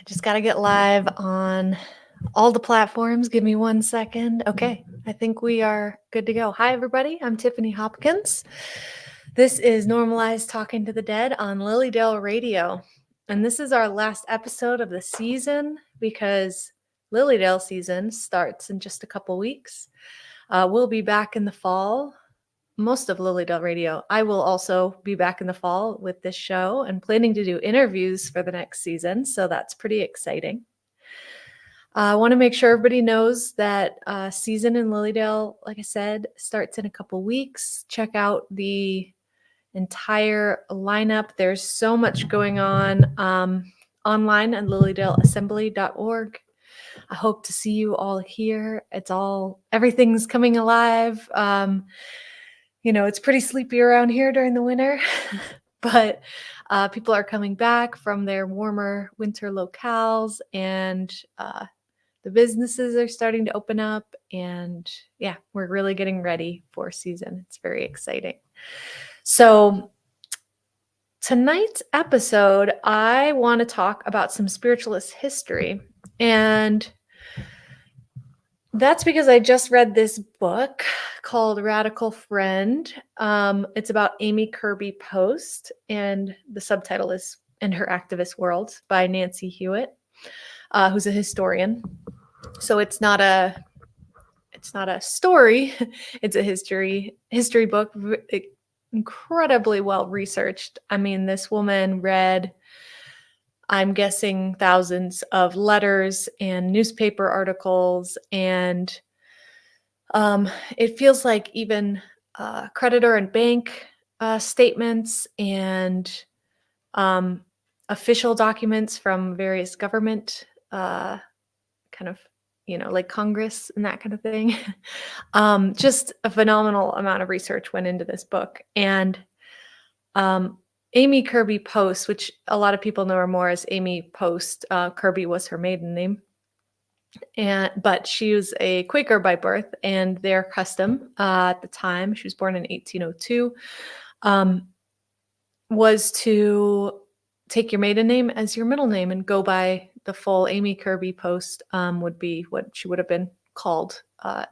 I just got to get live on all the platforms. Give me 1 second. Okay, I think we are good to go. Hi, everybody. I'm Tiffany Hopkins. This is Normalize Talking to the Dead on Lilydale Radio. And this is our last episode of the season because Lilydale season starts in just a couple weeks. We'll be back in the fall. Most of Lilydale Radio. I will also be back in the fall with this show and planning to do interviews for the next season. So that's pretty exciting. I want to make sure everybody knows that season in Lilydale, like I said, starts in a couple weeks. Check out the entire lineup. There's so much going on online at lilydaleassembly.org. I hope to see you all here. Everything's coming alive. It's pretty sleepy around here during the winter, but people are coming back from their warmer winter locales, and the businesses are starting to open up, and yeah, we're really getting ready for season. It's very exciting. So tonight's episode, I want to talk about some spiritualist history, and that's because I just read this book called Radical Friend. It's about Amy Kirby Post, and the subtitle is In Her Activist World by Nancy Hewitt, who's a historian. So it's not a story, it's a history book, incredibly well researched. I mean, this woman read, I'm guessing, thousands of letters and newspaper articles, and it feels like even creditor and bank statements and official documents from various government like Congress and that kind of thing. Just a phenomenal amount of research went into this book. And Amy Kirby Post, which a lot of people know her more as Amy Post, Kirby was her maiden name. But she was a Quaker by birth, and their custom at the time, she was born in 1802, was to take your maiden name as your middle name and go by the full Amy Kirby Post, would be what she would have been called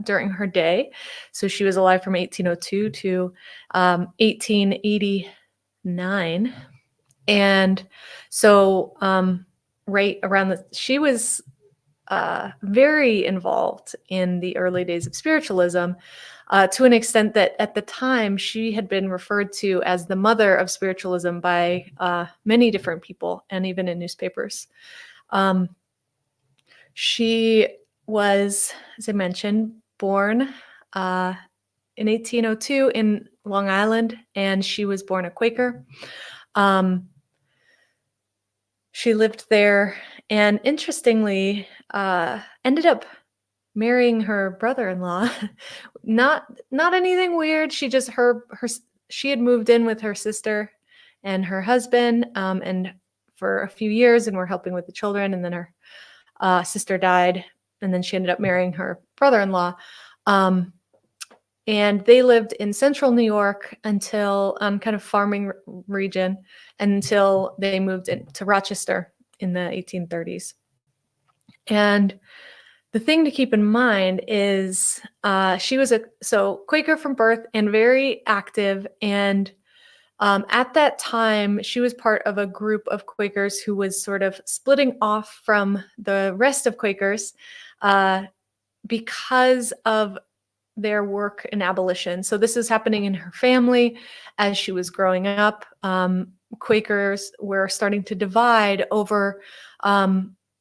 during her day. So she was alive from 1802 to 1889. And so right around she was very involved in the early days of spiritualism, to an extent that at the time she had been referred to as the mother of spiritualism by many different people, and even in newspapers. She was, as I mentioned, born in 1802 in Long Island, and she was born a Quaker. She lived there, and interestingly, ended up marrying her brother-in-law. Not anything weird. She just she had moved in with her sister and her husband, and for a few years, and were helping with the children. And then her sister died, and then she ended up marrying her brother-in-law. And they lived in central New York until kind of farming region, until they moved into Rochester in the 1830s. And the thing to keep in mind is she was Quaker from birth and very active. And at that time, she was part of a group of Quakers who was sort of splitting off from the rest of Quakers because of their work in abolition. So this is happening in her family as she was growing up. Quakers were starting to divide over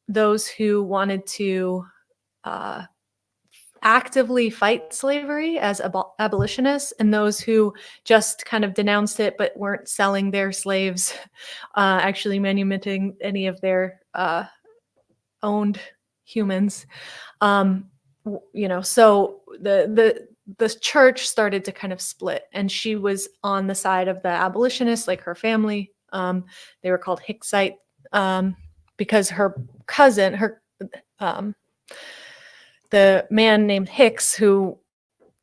those who wanted to actively fight slavery as abolitionists, and those who just kind of denounced it but weren't selling their slaves, actually manumitting any of their owned humans. So the church started to kind of split, and she was on the side of the abolitionists, like her family. They were called Hicksite because her cousin, the man named Hicks who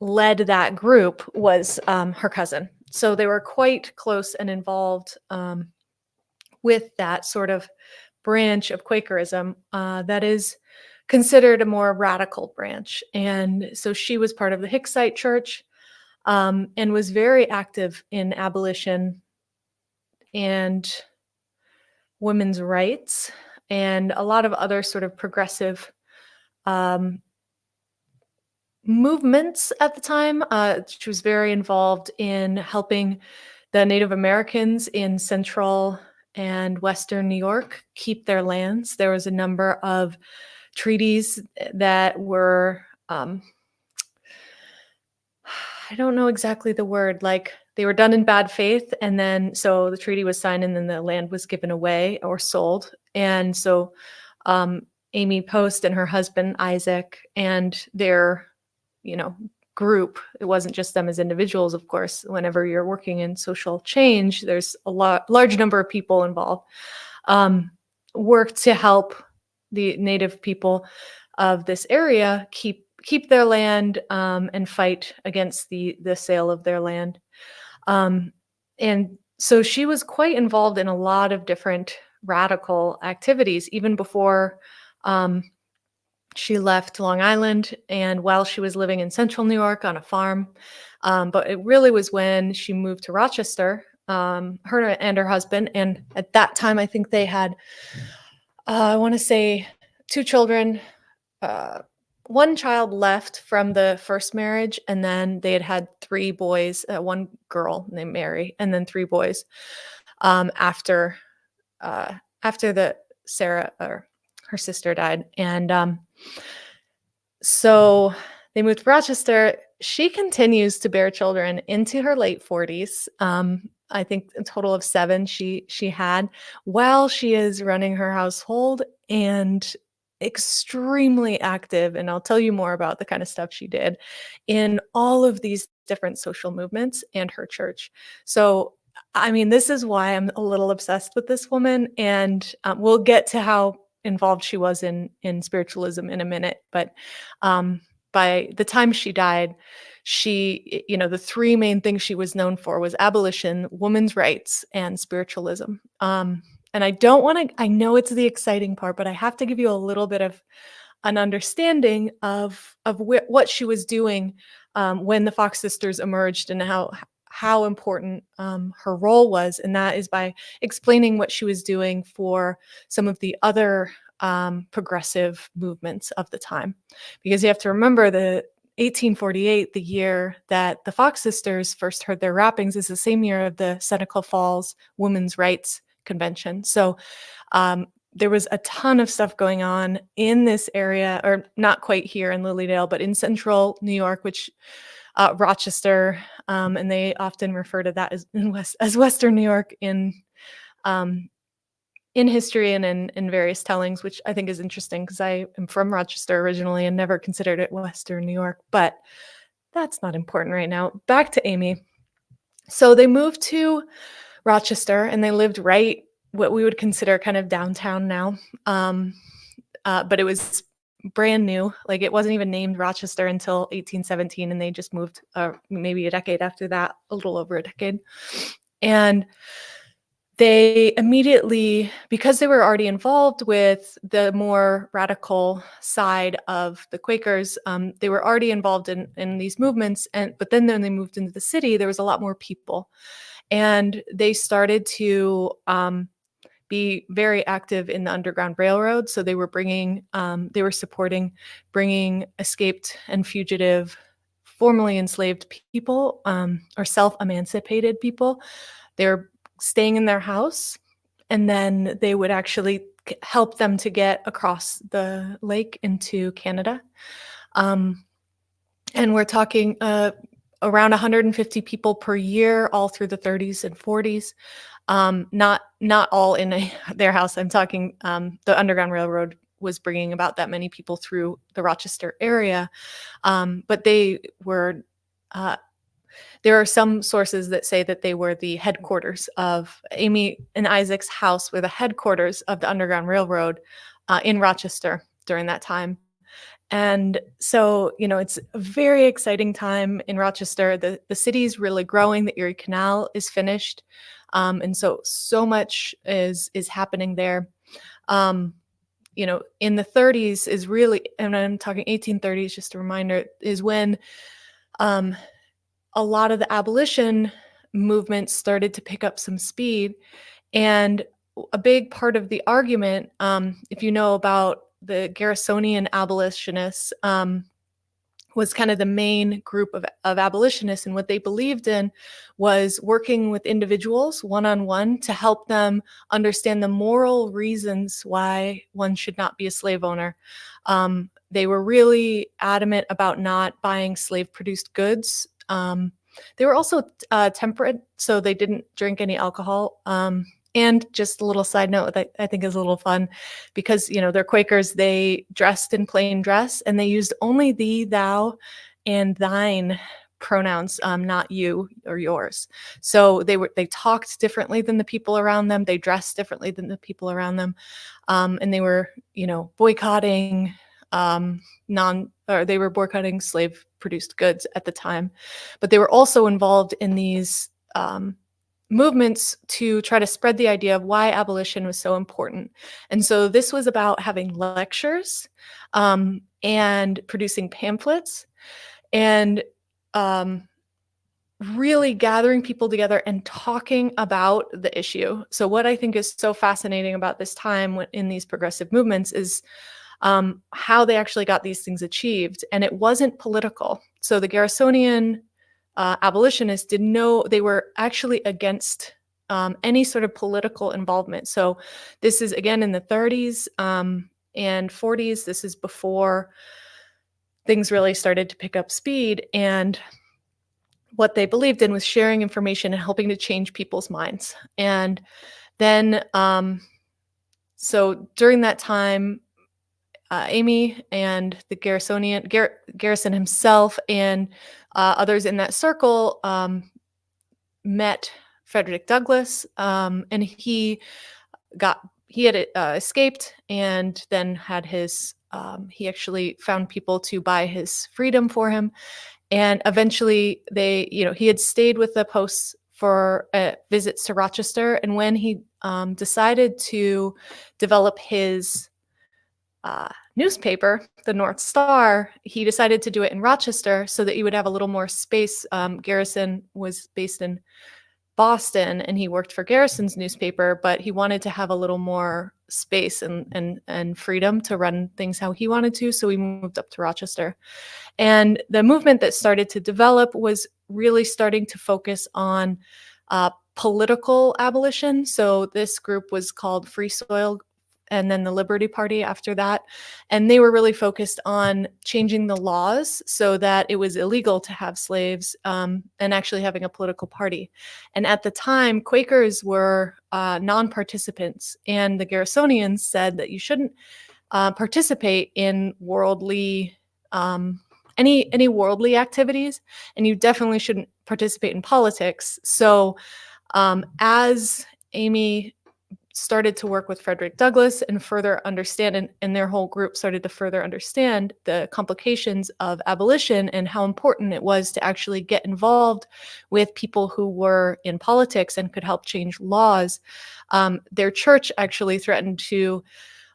led that group, was her cousin. So they were quite close and involved with that sort of branch of Quakerism that is considered a more radical branch. And so she was part of the Hicksite Church, and was very active in abolition and women's rights and a lot of other sort of progressive um, movements at the time. She was very involved in helping the Native Americans in central and western New York keep their lands. There was a number of treaties that were, I don't know exactly the word, like they were done in bad faith. And then so the treaty was signed and then the land was given away or sold. And so um, Amy Post and her husband, Isaac, and their group, it wasn't just them as individuals, of course. Whenever you're working in social change, there's a large number of people involved, um, work to help the native people of this area keep their land, and fight against the sale of their land. um, and so she was quite involved in a lot of different radical activities even before um, she left Long Island and while she was living in central New York on a farm. But it really was when she moved to Rochester, her and her husband. And at that time, I think they had, I want to say, two children. Uh, One child left from the first marriage, and then they had three boys, one girl named Mary, and then three boys after after the Sarah or her sister died. And so they moved to Rochester. She continues to bear children into her late 40s. I think a total of seven she had while she is running her household and extremely active. And I'll tell you more about the kind of stuff she did in all of these different social movements and her church. So, I mean, this is why I'm a little obsessed with this woman. And we'll get to how involved she was in spiritualism in a minute. But by the time she died, the three main things she was known for was abolition, women's rights, and spiritualism. And I don't want to, I know it's the exciting part, but I have to give you a little bit of an understanding of what she was doing when the Fox sisters emerged and how important her role was. And that is by explaining what she was doing for some of the other progressive movements of the time. Because you have to remember the 1848, the year that the Fox sisters first heard their rappings, is the same year of the Seneca Falls Women's Rights Convention. So there was a ton of stuff going on in this area, or not quite here in Lilydale, but in central New York, which Rochester, and they often refer to that as Western New York in history and in various tellings, which I think is interesting because I am from Rochester originally and never considered it Western New York, but that's not important right now. Back to Amy. So they moved to Rochester and they lived right what we would consider kind of downtown now. But it was brand new. Like it wasn't even named Rochester until 1817, and they just moved maybe a decade after that, a little over a decade. And they immediately, because they were already involved with the more radical side of the Quakers, they were already involved in these movements. But then when they moved into the city, there was a lot more people. And they started to be very active in the Underground Railroad. So they were supporting bringing escaped and fugitive, formerly enslaved people, or self-emancipated people. They were staying in their house, and then they would actually help them to get across the lake into Canada. And we're talking around 150 people per year, all through the 30s and 40s. Not all in their house. I'm talking the Underground Railroad was bringing about that many people through the Rochester area. But they were, there are some sources that say that they were the headquarters of Amy and Isaac's house, were the headquarters of the Underground Railroad in Rochester during that time. And so, it's a very exciting time in Rochester. The city is really growing. The Erie Canal is finished. And so much is happening there. um, in the 30s is really, and I'm talking 1830s, just a reminder, is when um, a lot of the abolition movement started to pick up some speed. And a big part of the argument, if you know about the Garrisonian abolitionists, was kind of the main group of abolitionists. And what they believed in was working with individuals one-on-one to help them understand the moral reasons why one should not be a slave owner. They were really adamant about not buying slave-produced goods. They were also temperate, so they didn't drink any alcohol. And just a little side note that I think is a little fun, because they're Quakers. They dressed in plain dress, and they used only thee, thou, and thine pronouns, not you or yours. So they talked differently than the people around them. They dressed differently than the people around them, and they were boycotting they were boycotting slave-produced goods at the time, but they were also involved in these movements to try to spread the idea of why abolition was so important. And so this was about having lectures and producing pamphlets and really gathering people together and talking about the issue. So what I think is so fascinating about this time in these progressive movements is how they actually got these things achieved. And it wasn't political. So the Garrisonian abolitionists didn't know, they were actually against any sort of political involvement. So this is again in the 30s and 40s. This is before things really started to pick up speed. And what they believed in was sharing information and helping to change people's minds. And then, so during that time, Amy and the Garrison himself and others in that circle met Frederick Douglass, and he had escaped, and then had his he actually found people to buy his freedom for him, and eventually he had stayed with the Posts for visits to Rochester, and when he decided to develop his newspaper, the North Star, he decided to do it in Rochester so that he would have a little more space. Garrison was based in Boston, and he worked for Garrison's newspaper, but he wanted to have a little more space and freedom to run things how he wanted to, so he moved up to Rochester. And the movement that started to develop was really starting to focus on political abolition. So this group was called Free Soil, and then the Liberty Party after that. And they were really focused on changing the laws so that it was illegal to have slaves, and actually having a political party. And at the time, Quakers were non-participants, and the Garrisonians said that you shouldn't participate in worldly any worldly activities, and you definitely shouldn't participate in politics. So as Amy started to work with Frederick Douglass and further understand, and their whole group started to further understand the complications of abolition and how important it was to actually get involved with people who were in politics and could help change laws. Their church actually threatened to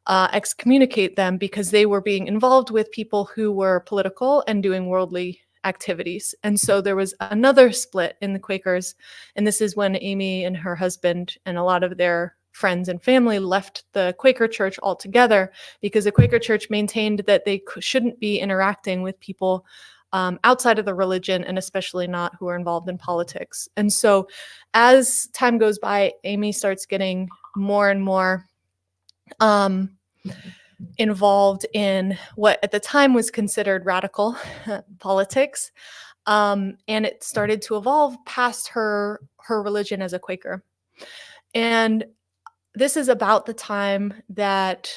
excommunicate them because they were being involved with people who were political and doing worldly activities. And so there was another split in the Quakers, and this is when Amy and her husband and a lot of their friends and family left the Quaker Church altogether, because the Quaker Church maintained that they shouldn't be interacting with people outside of the religion, and especially not who are involved in politics. And so as time goes by, Amy starts getting more and more involved in what at the time was considered radical politics, and it started to evolve past her religion as a Quaker. And this is about the time that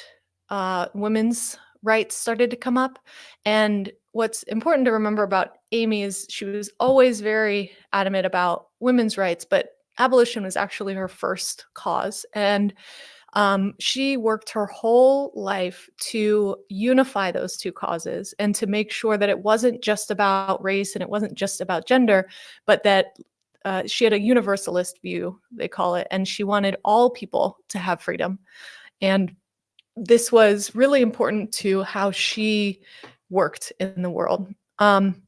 women's rights started to come up. And what's important to remember about Amy is she was always very adamant about women's rights, but abolition was actually her first cause. And she worked her whole life to unify those two causes and to make sure that it wasn't just about race and it wasn't just about gender, but that she had a universalist view, they call it, and she wanted all people to have freedom. And this was really important to how she worked in the world. Um,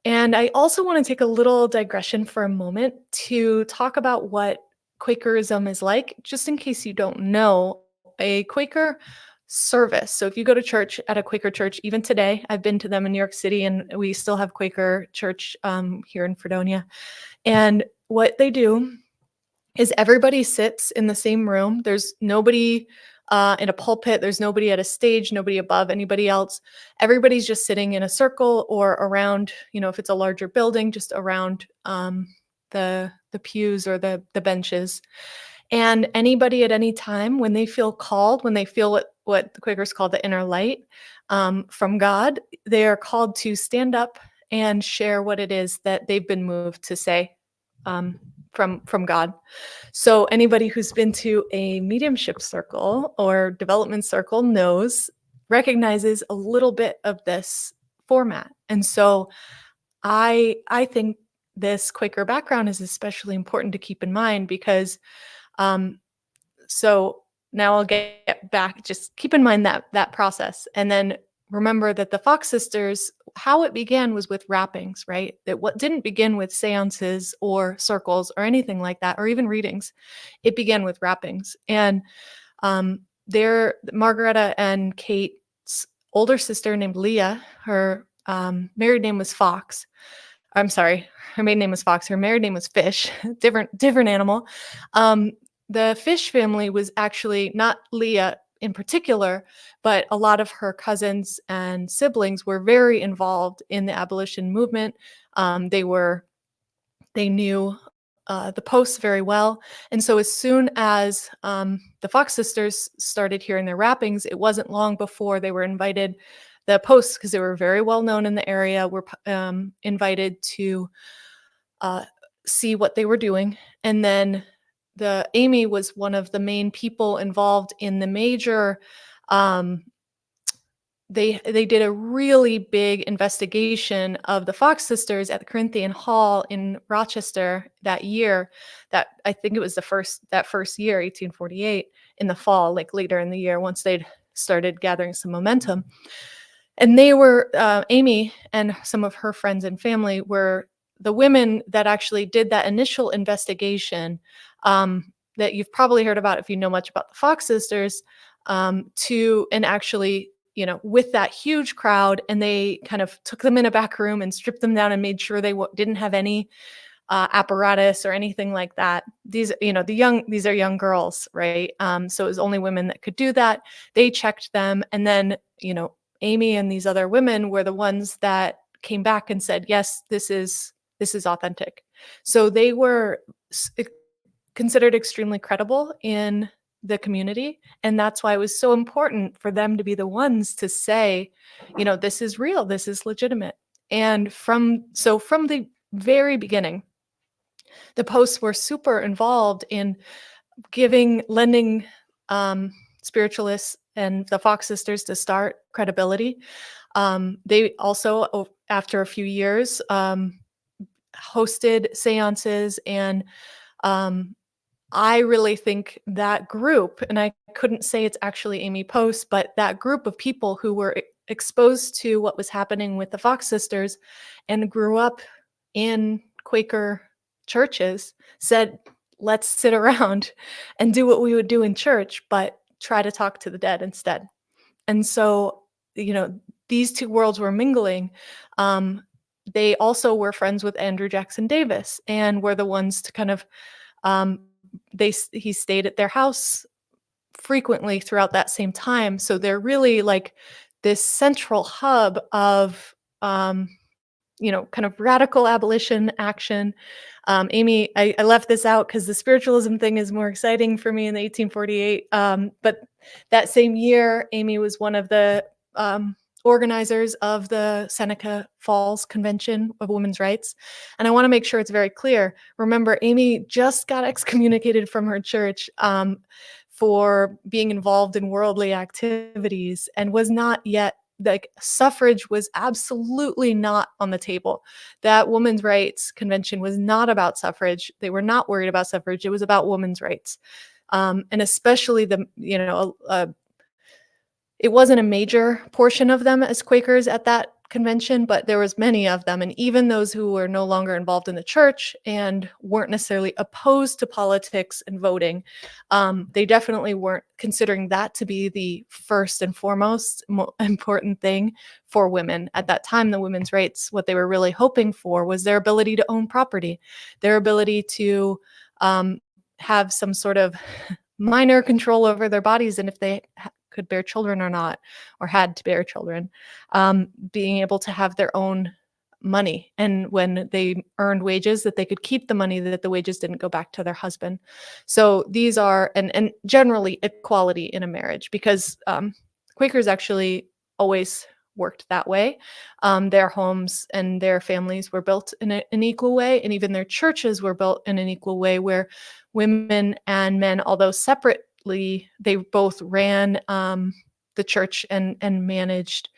and I also want to take a little digression for a moment to talk about what Quakerism is like, just in case you don't know. A Quaker service. So if you go to church at a Quaker church, even today, I've been to them in New York City, and we still have Quaker church here in Fredonia. And what they do is everybody sits in the same room. There's nobody in a pulpit. There's nobody at a stage, nobody above anybody else. Everybody's just sitting in a circle or around, if it's a larger building, just around the pews or the benches. And anybody at any time, when they feel called, when they feel what the Quakers call the inner light from God, they are called to stand up and share what it is that they've been moved to say from God. So anybody who's been to a mediumship circle or development circle recognizes a little bit of this format. And so I think this Quaker background is especially important to keep in mind because um, so now I'll get back. Just keep in mind that process, and then remember that the Fox sisters, how it began was with rappings, right? That what didn't begin with seances or circles or anything like that, or even readings. It began with rappings, and there, Margareta and Kate's older sister named Leah, her married name was Fox. I'm sorry, her maiden name was Fox. Her married name was Fish. different animal. Um, the Fish family was actually not Leah in particular, but a lot of her cousins and siblings were very involved in the abolition movement. They knew the posts very well. And so as soon as the Fox sisters started hearing their rappings, it wasn't long before they were invited, the posts, because they were very well known in the area, were invited to see what they were doing. And then Amy was one of the main people involved in the major they did a really big investigation of the Fox sisters at the Corinthian Hall in Rochester that year. That I think it was that first year, 1848, in the fall, like later in the year, once they'd started gathering some momentum. And they were Amy and some of her friends and family were the women that actually did that initial investigation that you've probably heard about if you know much about the Fox sisters. And actually, with that huge crowd, and they kind of took them in a back room and stripped them down and made sure they didn't have any apparatus or anything like that. These are young girls, right? So it was only women that could do that. They checked them, and then Amy and these other women were the ones that came back and said, yes, this is authentic. So they were considered extremely credible in the community, and that's why it was so important for them to be the ones to say, this is real, this is legitimate. And from the very beginning, the posts were super involved in lending spiritualists and the Fox sisters to start credibility. They also, after a few years, hosted seances, and I really think that group, and I couldn't say it's actually Amy Post, but that group of people who were exposed to what was happening with the Fox sisters and grew up in Quaker churches said, let's sit around and do what we would do in church, but try to talk to the dead instead. And so, these two worlds were mingling. They also were friends with Andrew Jackson Davis and were the ones to kind of, he stayed at their house frequently throughout that same time. So they're really like this central hub of, kind of radical abolition action. Amy, I left this out because the spiritualism thing is more exciting for me in the 1848. But that same year, Amy was one of the organizers of the Seneca Falls Convention of Women's Rights. And I want to make sure it's very clear. Remember, Amy just got excommunicated from her church for being involved in worldly activities and was not yet, like, suffrage was absolutely not on the table. That women's rights convention was not about suffrage. They were not worried about suffrage. It was about women's rights. And especially it wasn't a major portion of them as Quakers at that convention, but there was many of them, and even those who were no longer involved in the church and weren't necessarily opposed to politics and voting, they definitely weren't considering that to be the first and foremost important thing for women. At that time, the women's rights, what they were really hoping for was their ability to own property, their ability to have some sort of minor control over their bodies and if they could bear children or not, or had to bear children, being able to have their own money. And when they earned wages, that they could keep the money, that the wages didn't go back to their husband. So these are, and generally equality in a marriage, because Quakers actually always worked that way. Their homes and their families were built in an equal way, and even their churches were built in an equal way, where women and men, although separately, they both ran the church and managed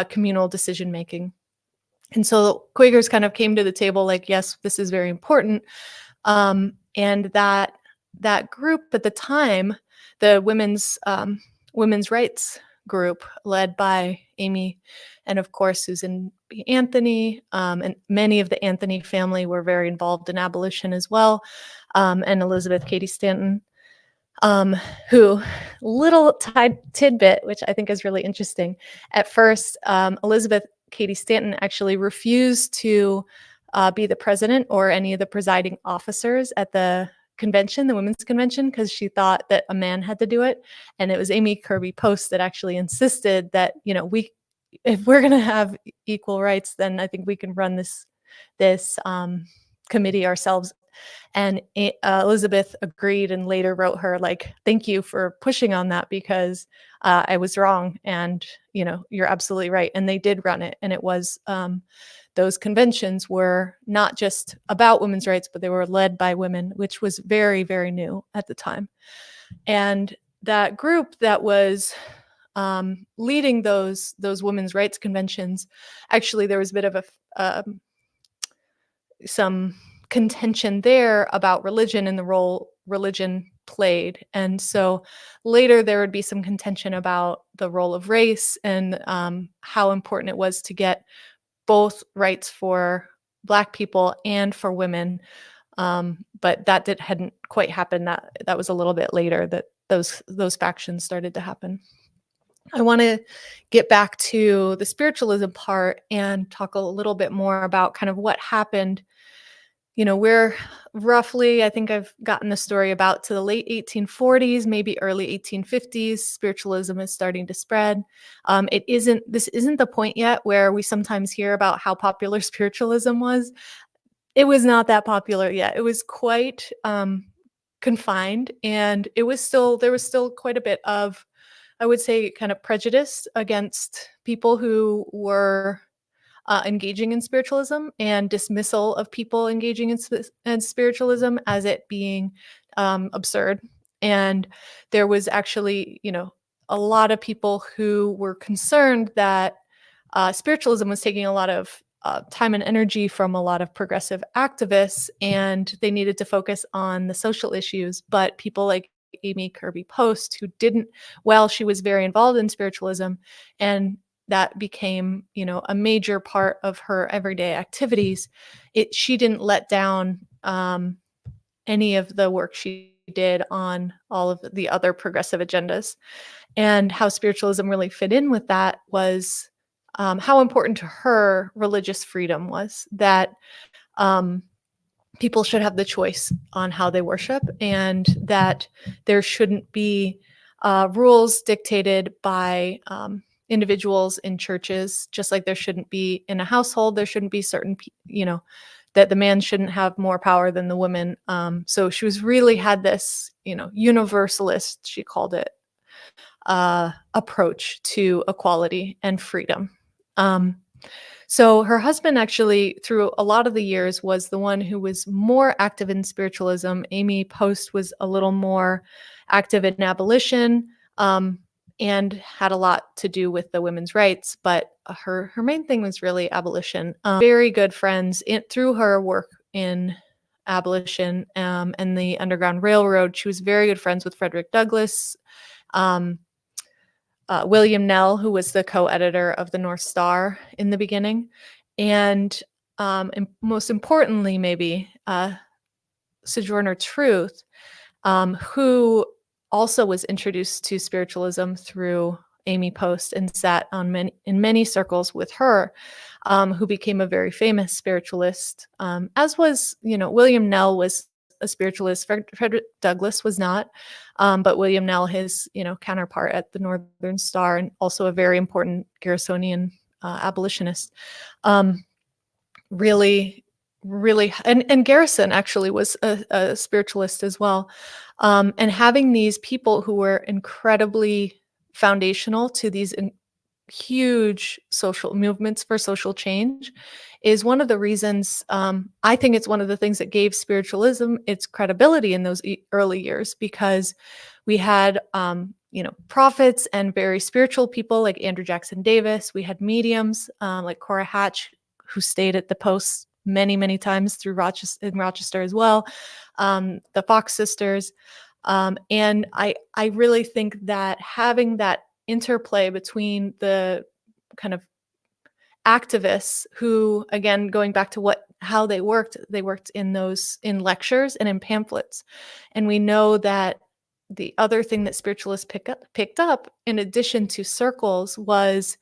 communal decision making. And so Quakers kind of came to the table like, yes, this is very important. And that group at the time, the women's rights group led by Amy and of course Susan B. Anthony, and many of the Anthony family were very involved in abolition as well, and Elizabeth Cady Stanton, who, little tidbit, which I think is really interesting. At first, Elizabeth Cady Stanton actually refused to be the president or any of the presiding officers at the convention, the women's convention, because she thought that a man had to do it. And it was Amy Kirby Post that actually insisted that, if we're going to have equal rights, then I think we can run this committee ourselves. And Elizabeth agreed and later wrote her like, thank you for pushing on that, because I was wrong. And, you're absolutely right. And they did run it. And it was, those conventions were not just about women's rights, but they were led by women, which was very, very new at the time. And that group that was leading those women's rights conventions, actually, there was a bit of some contention there about religion and the role religion played. And so later there would be some contention about the role of race and how important it was to get both rights for Black people and for women. But that hadn't quite happened. That was a little bit later that those factions started to happen. I want to get back to the spiritualism part and talk a little bit more about kind of what happened. We're roughly, I think I've gotten the story about to the late 1840s, maybe early 1850s, spiritualism is starting to spread. This isn't the point yet where we sometimes hear about how popular spiritualism was. It was not that popular yet. It was quite confined, and there was still quite a bit of, I would say, kind of prejudice against people who were engaging in spiritualism, and dismissal of people engaging in spiritualism as it being absurd. And there was actually, a lot of people who were concerned that spiritualism was taking a lot of time and energy from a lot of progressive activists, and they needed to focus on the social issues. But people like Amy Kirby Post, who didn't, well, she was very involved in spiritualism, and that became, a major part of her everyday activities. She didn't let down any of the work she did on all of the other progressive agendas. And how spiritualism really fit in with that was how important to her religious freedom was, that people should have the choice on how they worship, and that there shouldn't be rules dictated by individuals in churches, just like there shouldn't be in a household. There shouldn't be certain, that the man shouldn't have more power than the woman. So she really had this, universalist, she called it, approach to equality and freedom. So her husband actually, through a lot of the years, was the one who was more active in spiritualism. Amy Post was a little more active in abolition, and had a lot to do with the women's rights, but her main thing was really abolition. Very good friends through her work in abolition and the Underground Railroad. She was very good friends with Frederick Douglass. William Nell, who was the co-editor of the North Star in the beginning, and most importantly, maybe Sojourner Truth, who also was introduced to spiritualism through Amy Post and sat on in many circles with her, who became a very famous spiritualist, as was, William Nell was a spiritualist. Frederick Douglass was not, but William Nell, his, counterpart at the Northern Star, and also a very important Garrisonian abolitionist, really, really, and Garrison actually was a spiritualist as well. And having these people who were incredibly foundational to these huge social movements for social change is one of the reasons. I think it's one of the things that gave spiritualism its credibility in those early years, because we had prophets and very spiritual people like Andrew Jackson Davis. We had mediums like Cora Hatch, who stayed at the Post many times through Rochester as well, the Fox sisters. And I really think that having that interplay between the kind of activists who, again, going back to how they worked in lectures and in pamphlets. And we know that the other thing that spiritualists picked up in addition to circles was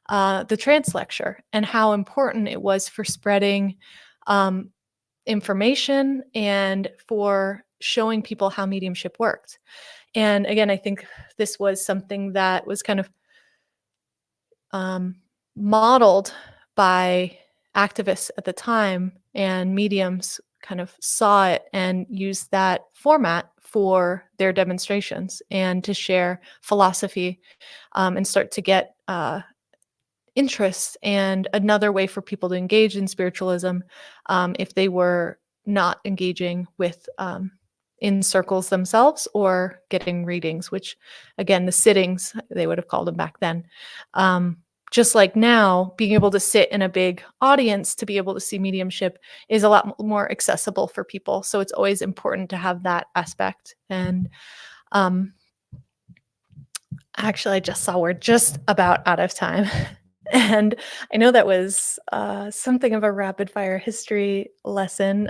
the trance lecture, and how important it was for spreading information and for showing people how mediumship worked. And again, I think this was something that was kind of modeled by activists at the time, and mediums kind of saw it and used that format for their demonstrations and to share philosophy, and start to get interest and another way for people to engage in spiritualism, if they were not engaging with in circles themselves or getting readings, which again, the sittings, they would have called them back then. Just like now, being able to sit in a big audience to be able to see mediumship is a lot more accessible for people. So it's always important to have that aspect. And actually, I just saw we're just about out of time. And I know that was something of a rapid fire history lesson.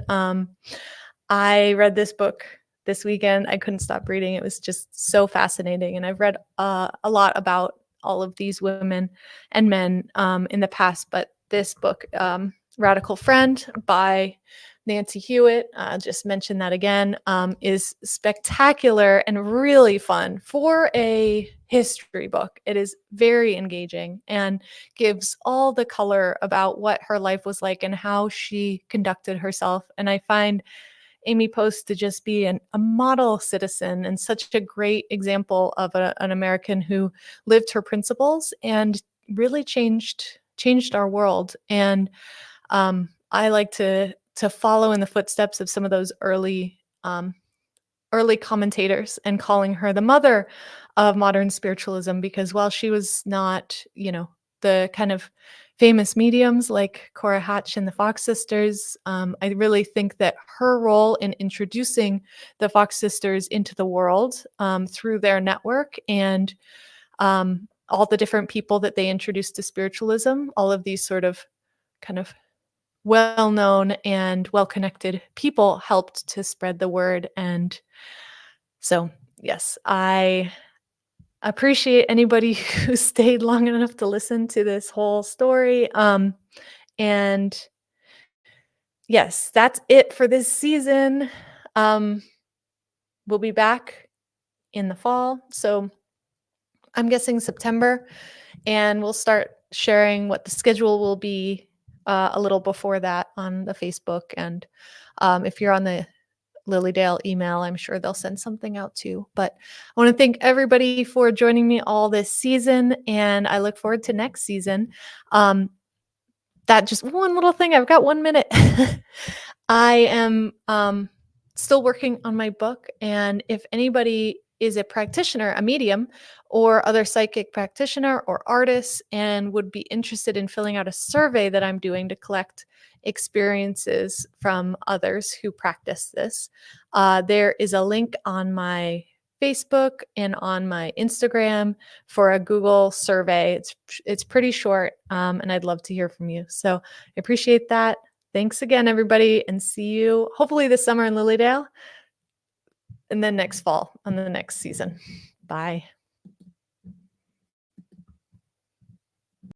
I read this book this weekend. I couldn't stop reading. It was just so fascinating. And I've read a lot about all of these women and men in the past, but this book, Radical Friend by Nancy Hewitt, just mention that again, is spectacular and really fun for a history book. It is very engaging and gives all the color about what her life was like and how she conducted herself. And I find Amy Post to just be a model citizen and such a great example of an American who lived her principles and really changed our world. And I like to follow in the footsteps of some of those early commentators, and calling her the mother of modern spiritualism, because while she was not, the kind of famous mediums like Cora Hatch and the Fox sisters, I really think that her role in introducing the Fox sisters into the world, through their network and all the different people that they introduced to spiritualism, all of these sort of kind of well-known and well-connected people helped to spread the word. And so, yes, I appreciate anybody who stayed long enough to listen to this whole story. And yes, that's it for this season. We'll be back in the fall. So I'm guessing September, and we'll start sharing what the schedule will be a little before that on the Facebook. And if you're on the Lilydale email, I'm sure they'll send something out too. But I want to thank everybody for joining me all this season, and I look forward to next season. That just one little thing, I've got 1 minute. I am still working on my book, and if anybody is a practitioner, a medium, or other psychic practitioner or artist, and would be interested in filling out a survey that I'm doing to collect experiences from others who practice this, there is a link on my Facebook and on my Instagram for a Google survey. It's pretty short, and I'd love to hear from you. So I appreciate that. Thanks again, everybody, and see you hopefully this summer in Lilydale and then next fall on the next season. Bye.